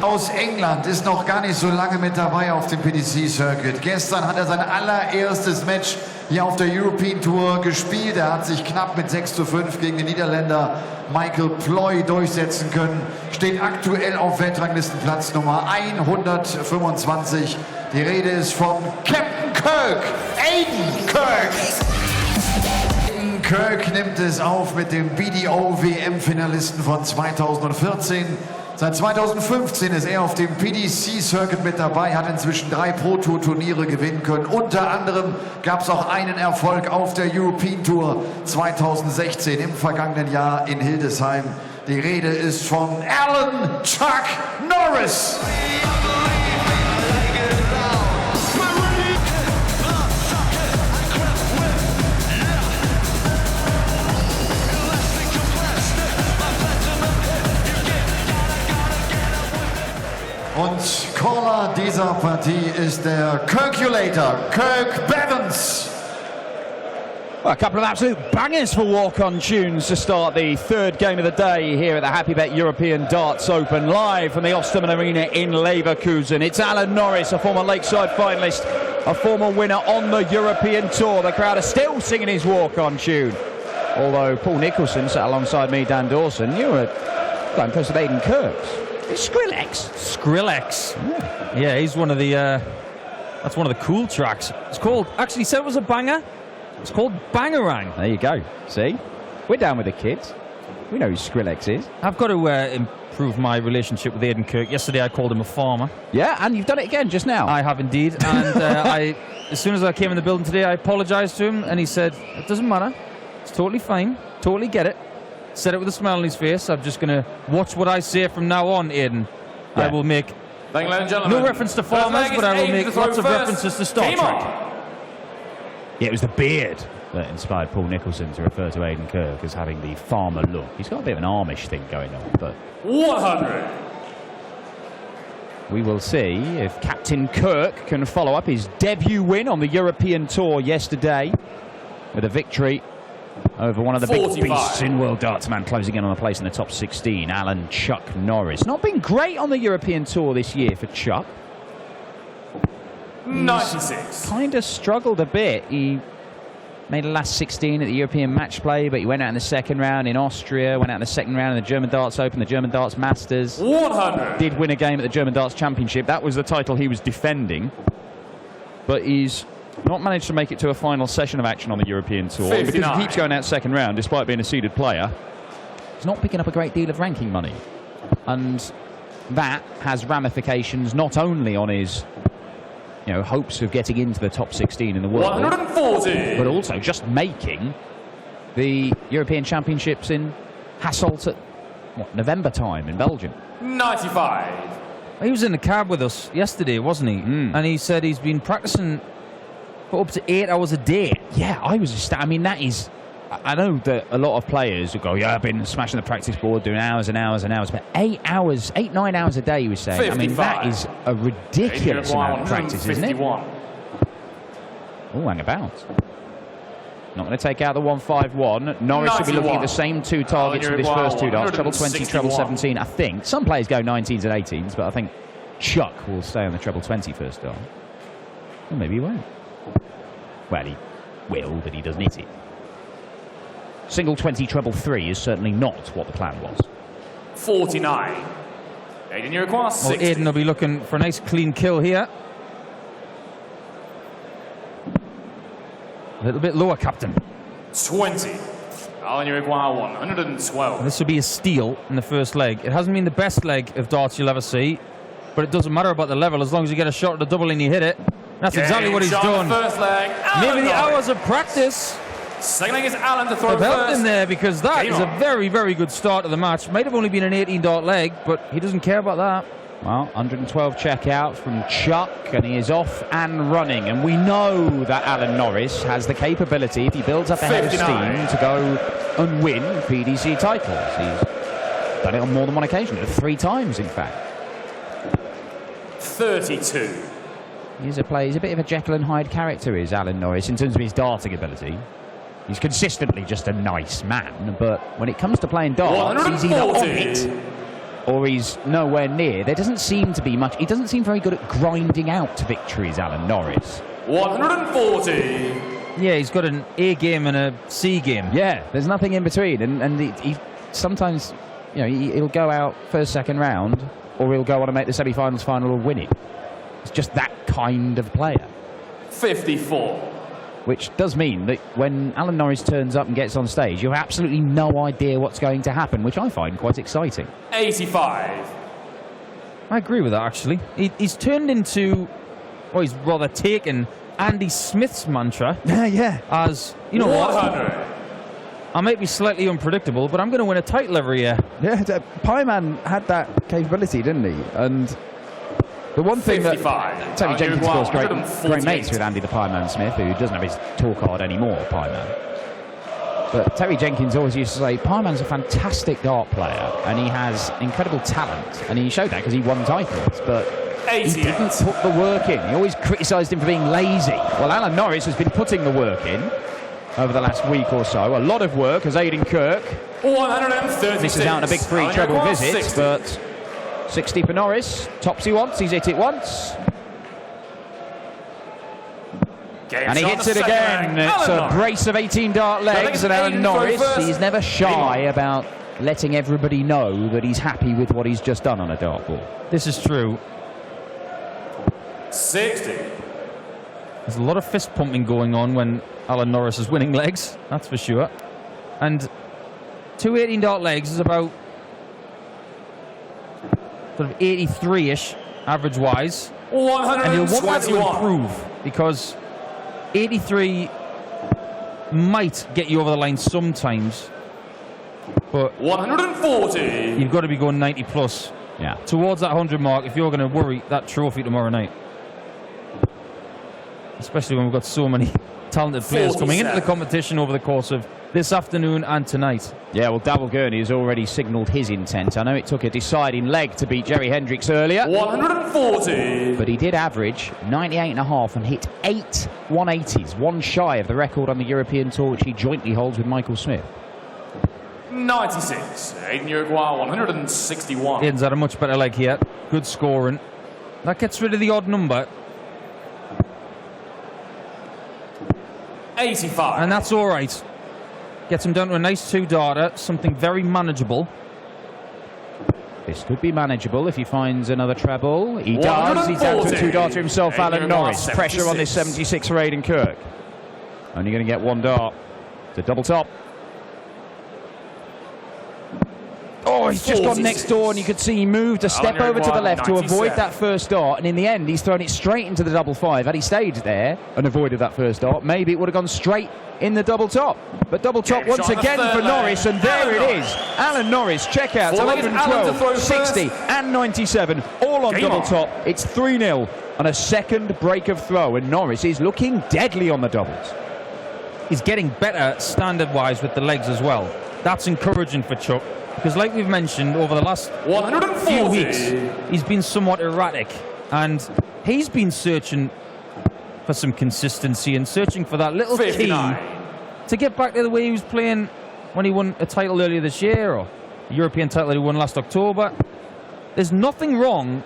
Aus England ist noch gar nicht so lange mit dabei auf dem PDC-Circuit. Gestern hat er sein allererstes Match hier auf der European Tour gespielt. Er hat sich knapp mit 6:5 gegen den Niederländer Michael Ploy durchsetzen können. Steht aktuell auf Weltranglistenplatz Nummer 125. Die Rede ist von Captain Kirk, Aiden Kirk. Aiden Kirk nimmt es auf mit dem BDO-WM-Finalisten von 2014. Seit 2015 ist er auf dem PDC-Circuit mit dabei, hat inzwischen 3 Pro-Tour-Turniere gewinnen können. Unter anderem gab es auch einen Erfolg auf der European Tour 2016 im vergangenen Jahr in Hildesheim. Die Rede ist von Alan Chuck Norris. Und Caller dieser Partie ist der Kirkulator, Kirk Bevans. Well, a couple of absolute bangers for walk-on tunes to start the third game of the day here at the Happy Bet European Darts Open, live from the Ostermann Arena in Leverkusen. It's Alan Norris, a former Lakeside finalist, a former winner on the European Tour. The crowd are still singing his walk-on tune. Although Paul Nicholson sat alongside me, Dan Dawson, you were quite impressed with Aiden Kirk's. Skrillex. Skrillex. Yeah, he's one of the. That's one of the cool tracks. It's called. Actually, he said it was a banger. It's called Bangarang. There you go. See, we're down with the kids. We know who Skrillex is. I've got to improve my relationship with Aiden Kirk. Yesterday, I called him a farmer. Yeah, and you've done it again just now. I have indeed. And as soon as I came in the building today, I apologised to him, and he said, "It doesn't matter. It's totally fine. Totally get it." Said it with a smile on his face. I'm just going to watch what I say from now on, Aiden. Yeah. I will make no reference to farmers, but I will make lots of references to Star Trek. Yeah, it was the beard that inspired Paul Nicholson to refer to Aiden Kirk as having the farmer look. He's got a bit of an Amish thing going on, but 100. We will see if Captain Kirk can follow up his debut win on the European Tour yesterday with a victory over one of the 45. big beasts in world darts, man, closing in on a place in the top 16, Alan Chuck Norris. Not been great on the European Tour this year for Chuck. 96. Kind of struggled a bit. He made a last 16 at the European match play, but he went out in the second round in Austria, went out in the second round in the German Darts Open, the German Darts Masters. 100. Did win a game at the German Darts Championship. That was the title he was defending. But he's not managed to make it to a final session of action on the European Tour 59. because he keeps going out second round despite being a seeded player. He's not picking up a great deal of ranking money, and that has ramifications not only on his hopes of getting into the top 16 in the world, 140, but also just making the European Championships in Hasselt at November time in Belgium. 95. He was in the cab with us yesterday, wasn't he? And he said he's been practicing for up to 8 hours a day. Yeah, I was I mean, that is... I know that a lot of players will go, yeah, I've been smashing the practice board, doing hours and hours and hours, but 8, 9 hours a day, he was saying. 55. I mean, that is a ridiculous amount of practice, isn't it? 51. Oh, hang about. Not going to take out the 151. Norris will be looking at the same 2 targets for his first 2 darts, treble 20, treble 17, I think. Some players go 19s and 18s, but I think Chuck will stay on the treble 20 first dart. Or maybe he won't. Well, he will, but he doesn't hit it. Single 20, treble 3 is certainly not what the plan was. 49. Aiden, you require 60. Well, Aiden will be looking for a nice clean kill here. A little bit lower, Captain. 20. Alan, you require 112. This will be a steal in the first leg. It hasn't been the best leg of darts you'll ever see, but it doesn't matter about the level as long as you get a shot at the double and you hit it. That's exactly what he's done. First leg, Maybe the hours of practice second leg is Alan to throw have helped first. him there, because that is a very, very good start to the match. Might have only been an 18-dart leg, but he doesn't care about that. Well, 112 checkout from Chuck, and he is off and running. And we know that Alan Norris has the capability, if he builds up a head of steam, to go and win PDC titles. He's done it on more than one occasion, 3 times, in fact. 32. He's a bit of a Jekyll and Hyde character, is Alan Norris, in terms of his darting ability. He's consistently just a nice man, but when it comes to playing darts, he's either on it or he's nowhere near. There doesn't seem to be much. He doesn't seem very good at grinding out victories, Alan Norris. 140. Yeah, he's got an A game and a C game. Yeah, there's nothing in between, and he sometimes, you know, he'll go out first, second round, or he'll go on and make the semi-finals final or win it. It's just that kind of player. 54. Which does mean that when Alan Norris turns up and gets on stage, you have absolutely no idea what's going to happen, which I find quite exciting. 85. I agree with that, actually. He's turned into, well, he's rather taken Andy Smith's mantra Yeah. as, you know what, 100. I might be slightly unpredictable, but I'm going to win a title every year. Yeah, Pieman had that capability, didn't he? And the one thing 55. that Terry Jenkins, of course, great 148. mates with Andy the Pieman Smith, who doesn't have his tour card anymore, Pieman. But Terry Jenkins always used to say, Pieman's a fantastic dart player, and he has incredible talent. And he showed that because he won titles, but he 88. didn't put the work in. He always criticised him for being lazy. Well, Alan Norris has been putting the work in over the last week or so. A lot of work as Aidan Kirk 136. misses out on a big free Alan treble Norris, visit, 60. but 60 for Norris. Tops he wants, he's hit it once. Game And he shot hits the it second again. leg. It's Alan a Norris. brace of 18 dart legs, it's and Alan Aidan throw Norris, first. he's never shy Game on. about letting everybody know that he's happy with what he's just done on a dartboard. This is true. 60. There's a lot of fist pumping going on when Alan Norris is winning legs, that's for sure. And 2 18 dart legs is about sort of 83-ish average wise. And he'll want that to 121. improve because 83 might get you over the line sometimes, but 140. you've got to be going 90 plus Yeah. towards that 100 mark if you're going to worry that trophy tomorrow night. Especially when we've got so many talented players coming into the 47. competition over the course of this afternoon and tonight. Yeah, well, Double Gurney has already signalled his intent. I know it took a deciding leg to beat Jerry Hendricks earlier, 140. but he did average 98.5 and hit 8 180s, one shy of the record on the European Tour, which he jointly holds with Michael Smith. 96. Aidan Uruguay, 161. Aidan's had a much better leg here. Good scoring. That gets rid of the odd number, 85. and that's all right. Gets him down to a nice 2-darter, something very manageable. This could be manageable if he finds another treble. He does. He's down to a 2-darter himself, Aidan Alan Uruguay, Norris. Pressure on this 76 for Aidan Kirk. Only going to get 1 dart. It's a double top. Oh, he's just gone next door, and you could see he moved a step over to the left to avoid that first dart, and in the end he's thrown it straight into the double 5. Had he stayed there and avoided that first dart, maybe it would have gone straight in the double top. But double top Game once shot on the again third for leg. Norris, and there Alan it Norris. is. Alan Norris, checkouts, Four legs, Alan to throw 11-12, 60 first. and 97, all on Game double on. top. It's 3-0 on a second break of throw, and Norris is looking deadly on the doubles. He's getting better standard-wise with the legs as well. That's encouraging for Chuck, because like we've mentioned, over the last 140. few weeks, he's been somewhat erratic, and he's been searching for some consistency and searching for that little 59. key to get back to the way he was playing when he won a title earlier this year, or a European title that he won last October. There's nothing wrong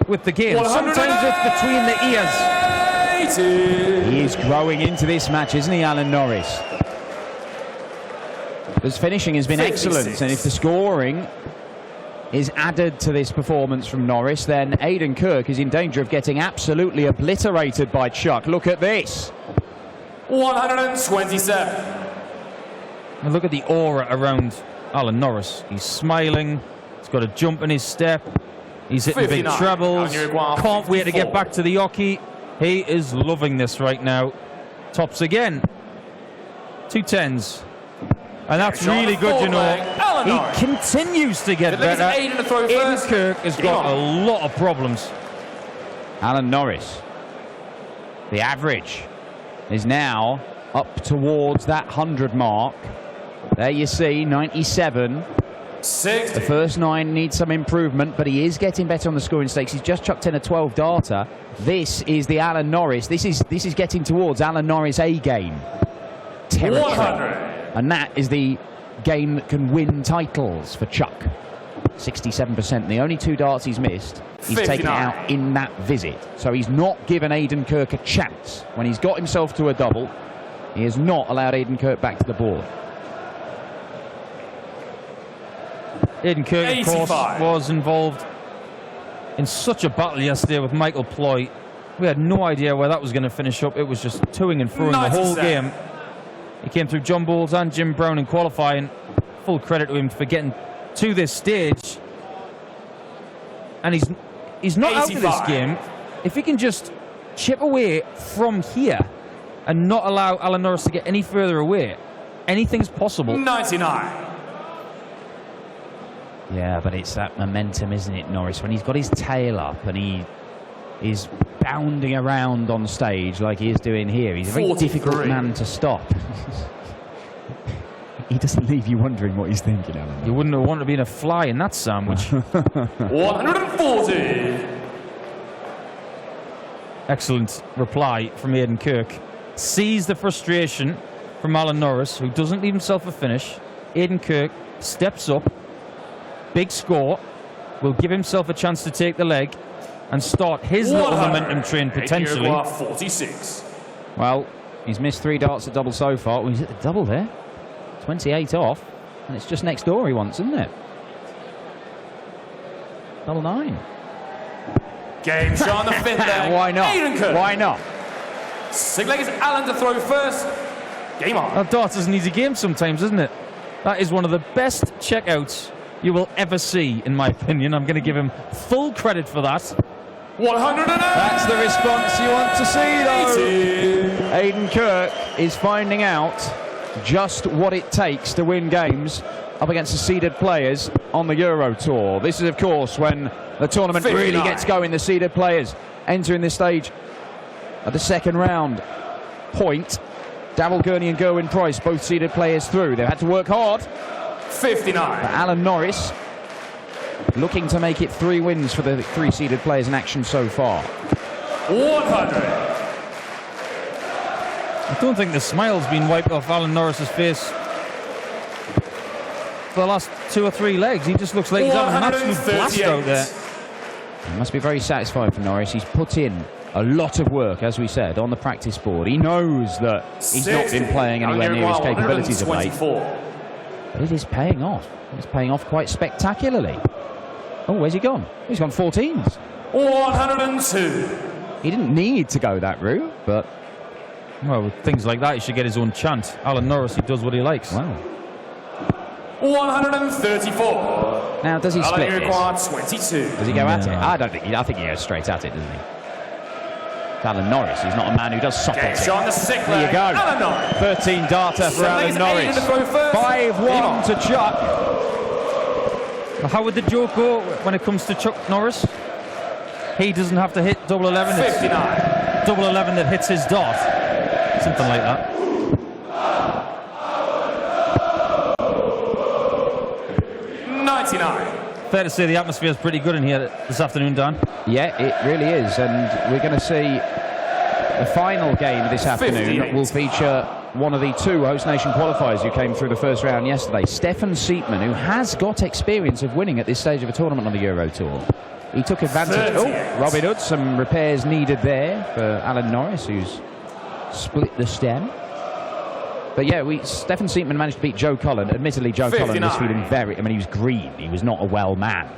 with the game. Sometimes it's between the ears. 80. He is growing into this match, isn't he, Alan Norris? His finishing has been 56. excellent, and if the scoring is added to this performance from Norris, then Aidan Kirk is in danger of getting absolutely obliterated by Chuck. Look at this. 127. And look at the aura around Alan Norris. He's smiling. He's got a jump in his step. He's hitting big 59. trebles. Uruguay, Can't wait to 54. get back to the hockey. He is loving this right now. Tops again. 2 10s. And that's Shot on really the good, you forward leg. know. Alan He Norris. continues to get Good leg is better. Aidan to throw Aidan first. Kirk has Game got on. a lot of problems. Alan Norris. The average is now up towards that 100 mark. There you see, 97. 60. The first 9 needs some improvement, but he is getting better on the scoring stakes. He's just chucked in a 12 darter. This is the Alan Norris. This is getting towards Alan Norris A game territory. 100. And that is the game that can win titles for Chuck. 67%. The only 2 darts he's missed, he's taken it 59. out in that visit. So he's not given Aidan Kirk a chance. When he's got himself to a double, he has not allowed Aidan Kirk back to the board. Aidan Kirk, of 85. course, was involved in such a battle yesterday with Michael Ploy. We had no idea where that was going to finish up. It was just toing and froing the whole 97. game. He came through John Bowles and Jim Brown in qualifying. Full credit to him for getting to this stage. And he's not out of this 85. game. If he can just chip away from here and not allow Alan Norris to get any further away, anything's possible. 99. Yeah, but it's that momentum, isn't it, Norris? When he's got his tail up and he is bounding around on stage like he is doing here, he's a very 43. difficult man to stop. He doesn't leave you wondering what he's thinking, Alan. You wouldn't have wanted to be in a fly in that sandwich. 140. Excellent reply from Aidan Kirk. Sees the frustration from Alan Norris, who doesn't leave himself a finish. Aidan Kirk steps up. Big score. Will give himself a chance to take the leg and start his little 100. momentum train potentially. 46. Well, he's missed 3 darts at double so far. Well, he's at the double there. 28 off. And it's just next door he wants, isn't it? Double 9. Game shot on the fifth leg. Why not? Aidan Kirk. Why not? Sig leg is Alan to throw first. Game on. Well, darts is an easy game sometimes, isn't it? That is one of the best checkouts you will ever see, in my opinion. I'm going to give him full credit for that. 108. That's the response you want to see, though. Aidan Kirk is finding out just what it takes to win games up against the seeded players on the Euro Tour. This is, of course, when the tournament 59. really gets going. The seeded players entering this stage at the second round. Point. Davil Gurney and Gerwyn Price, both seeded players through. They've had to work hard. 59. But Alan Norris looking to make it 3 wins for the 3 seeded players in action so far. 100. I don't think the smile's been wiped off Alan Norris's face for the last 2 or 3 legs. He just looks like he's having an absolute blast out there. He must be very satisfied for Norris. He's put in a lot of work, as we said, on the practice board. He knows that he's not been playing anywhere near his capabilities of late. 124. But it is paying off. It's paying off quite spectacularly. Oh, where's he gone? He's gone 14s. 102. He didn't need to go that route, but... Well, with things like that, he should get his own chant. Alan Norris, he does what he likes. Wow. 134. Now, does he split Alan this? required 22. Does he go at it? No. I think he goes straight at it, doesn't he? Alan Norris, he's not a man who does soft Game it. shot on the sixth There you leg. go. Alan Norris. 13 darter for Alan Norris. 5-1 to Chuck. How would the joke go when it comes to Chuck Norris? He doesn't have to hit double 11. It's 59. double 11 that hits his dart. Something like that. 99. Fair to say the atmosphere is pretty good in here this afternoon, Dan. Yeah, it really is. And we're going to see the final game this afternoon 58. will feature one of the 2 host nation qualifiers who came through the first round yesterday. Stefan Siepman, who has got experience of winning at this stage of a tournament on the Euro Tour. He took advantage. 38. Oh, Robin Hood, some repairs needed there for Alan Norris, who's split the stem. But yeah, Stefan Siepman managed to beat Joe Cullen. Admittedly, Joe Cullen was 59. feeling he was green. He was not a well man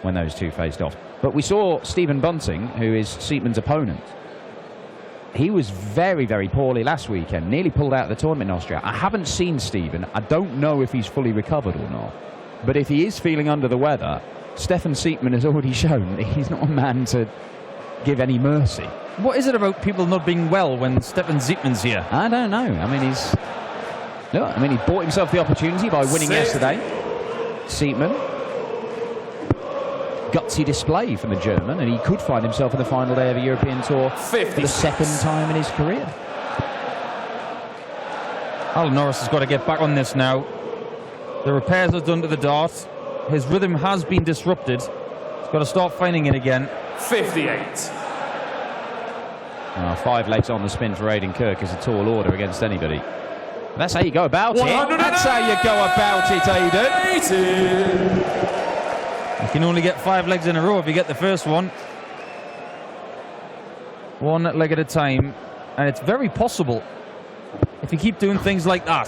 when those 2 faced off. But we saw Stephen Bunting, who is Siepman's opponent. He was very, very poorly last weekend. Nearly pulled out of the tournament in Austria. I haven't seen Stephen. I don't know if he's fully recovered or not. But if he is feeling under the weather, Stefan Siepman has already shown that he's not a man to give any mercy. What is it about people not being well when Stefan Siepman's here? I don't know. I mean, he bought himself the opportunity by winning yesterday. Siepman. Gutsy display from the German, and he could find himself in the final day of a European Tour for the 2nd time in his career. Alan Norris has got to get back on this now. The repairs are done to the dart. His rhythm has been disrupted. He's got to start finding it again. 58. 5 legs on the spin for Aidan Kirk is a tall order against anybody. That's how you go about it. 108. That's how you go about it, Aidan. can only get 5 legs in a row if you get the first one. One leg at a time. And it's very possible if you keep doing things like that.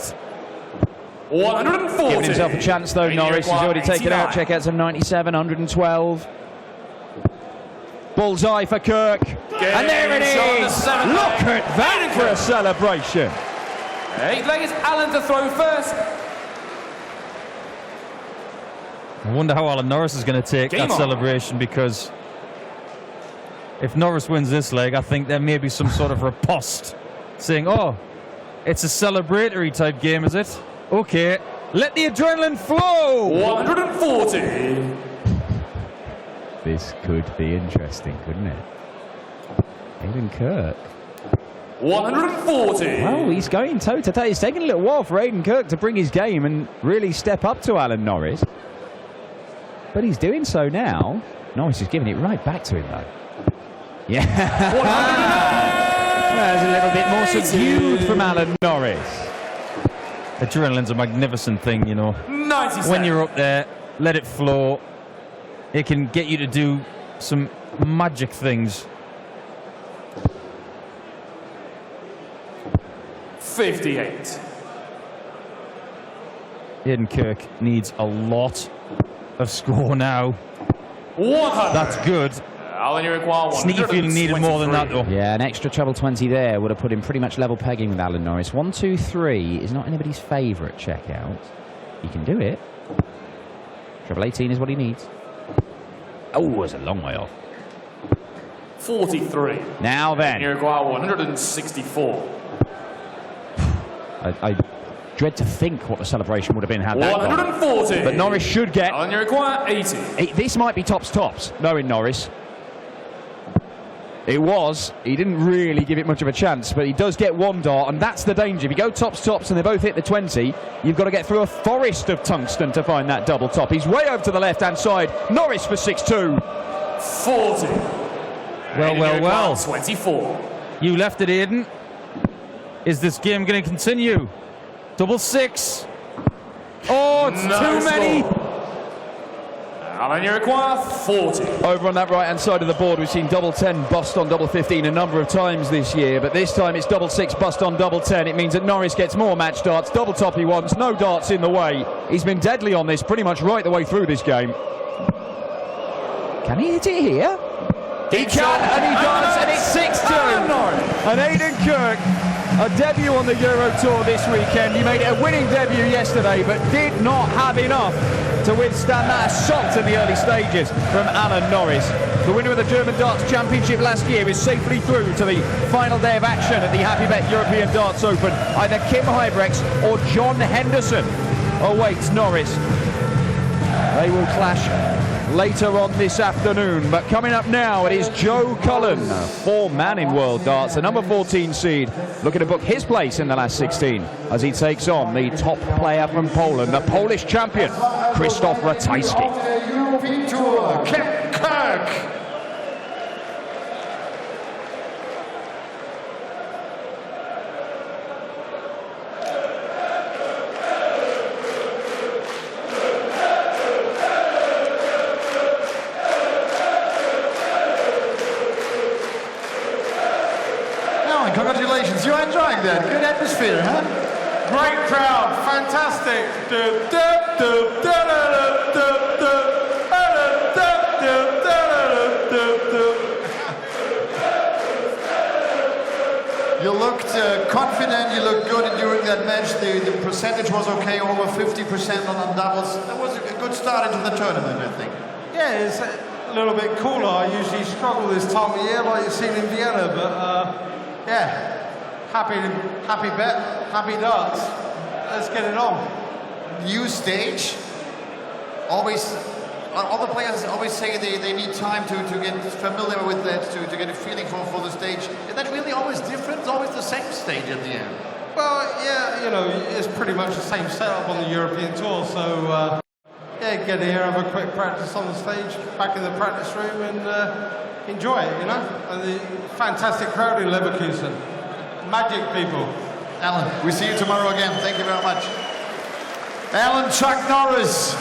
140. Giving himself a chance though, Norris. He's already taken out 89. checkouts of 97, 112. Bullseye for Kirk. And there it is! Look at that for a celebration. 8 leggers, Alan to throw first. I wonder how Alan Norris is going to take Game that on. celebration, because if Norris wins this leg, I think there may be some sort of riposte saying, oh, it's a celebratory type game, is it? Okay, let the adrenaline flow! 140. This could be interesting, couldn't it? Aidan Kirk. 140. Well, he's going toe-to-toe. It's taken a little while for Aidan Kirk to bring his game and really step up to Alan Norris. But he's doing so now. Norris is giving it right back to him, though. Yeah. There's a little bit more subdued from Alan Norris. Adrenaline's a magnificent thing, you know. 97. When you're up there, let it flow. It can get you to do some magic things. 58. Aidan Kirk needs a lot of score now. 100. That's good. Alan, you require 123. Sneaky feeling needed more than that, though. Yeah, an extra treble 20 there would have put him pretty much level pegging with Alan Norris. 1, 2, 3 is not anybody's favourite checkout. He can do it. Treble 18 is what he needs. Oh, it's a long way off. 43. Now then. You require 164. I dread to think what the celebration would have been had that gone. 140. But Norris should get... Alan, you require 80. This might be tops, knowing Norris. It was. He didn't really give it much of a chance, but he does get 1 dart, and that's the danger. If you go tops, and they both hit the 20, you've got to get through a forest of tungsten to find that double top. He's way over to the left-hand side. Norris for 6-2. 40. Well. 24. You left it, Aidan. Is this game going to continue? Double 6. Oh, it's No too many. score. Alan, you require 40. Over on that right-hand side of the board, we've seen double 10 bust on double 15 a number of times this year, but this time it's double 6 bust on double 10. It means that Norris gets more match darts. Double top he wants, no darts in the way. He's been deadly on this pretty much right the way through this game. Can he hit it here? He can, and he does, and it's 6-2. And Aidan Kirk, a debut on the Euro Tour this weekend. He made a winning debut yesterday, but did not have enough to withstand that assault in the early stages from Alan Norris. The winner of the German Darts Championship last year is safely through to the final day of action at the Happy Bet European Darts Open. Either Kim Huybrechts or John Henderson awaits Norris. They will clash later on this afternoon, but coming up now it is Joe Cullen, 4-man in World Darts, the number 14 seed, looking to book his place in the last 16 as he takes on the top player from Poland, the Polish champion, Krzysztof Ratajski. The European Tour, Kirk. Congratulations, you're enjoying that. Good atmosphere, huh? Great crowd, fantastic. You looked confident, you looked good during that match. The percentage was okay, over 50% on doubles. That was a good start into the tournament, I think. Yeah, it's a little bit cooler. I usually struggle this time of year, like you've seen in Vienna, but yeah. Happy bet, happy darts. Let's get it on. New stage. Always, all the players always say they need time to get familiar with that, to get a feeling for the stage. Is that really always different? It's always the same stage at the end. Well, yeah, you know, it's pretty much the same setup on the European Tour, so yeah, get here, have a quick practice on the stage, back in the practice room, and enjoy it, you know. And the fantastic crowd in Leverkusen. Magic people. Alan, we see you tomorrow again. Thank you very much. Alan Chuck Norris.